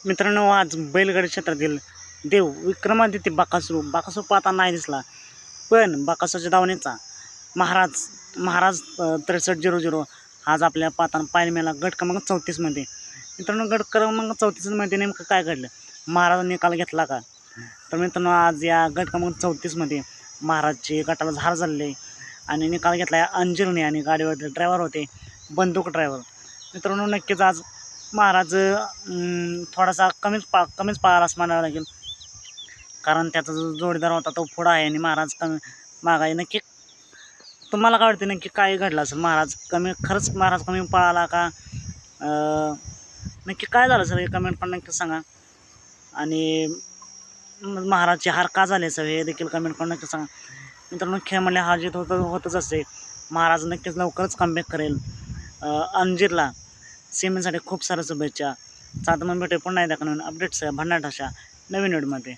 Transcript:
मित्रांनो, आज बैलगाडी क्षेत्रातील देव विक्रमादित्य बाकासूर पाहताना नाही दिसला, पण बाकासूरच्या दावणीचा महाराज महाराज 6300 आज आपल्या पाहताना पाहायला मिळाला गट क्रमांक 34मध्ये. मित्रांनो, गट क्रमांक 34मध्ये नेमकं काय घडलं, महाराज निकाल घेतला का? तर मित्रांनो, आज या गट क्रमांक 34मध्ये महाराजचे गटाला झार झालेले आणि निकाल घेतला आहे अंजिरने आणि गाडीवरचे ड्रायव्हर होते बंदूक ड्रायव्हर. मित्रांनो, नक्कीच आज महाराज थोडासा कमीच पळाला असं म्हणावं लागेल, कारण त्याचा जो जोडीदार होता तो पुढं आहे आणि महाराज कमी मागं आहे. नक्की तुम्हाला काय वाटते, नक्की काय घडलं असेल? खरंच महाराज कमी पळाला का? नक्की काय झालं सर, हे कमेंट पण नक्की सांगा. आणि महाराजची हार का झाली सर, हे देखील कमेंट पण नक्की सांगा. मित्रांनो, खेळ म्हणले हार जीत होतच असते. महाराज नक्कीच लवकरच कमबॅक करेल. अंजीरला सेमीसाठी खूप साऱ्या शुभेच्छा. चालतं मग भेटूया पुन्हा एकदा नवीन अपडेट्स भन्नाट अशा नवीन व्हिडिओमध्ये.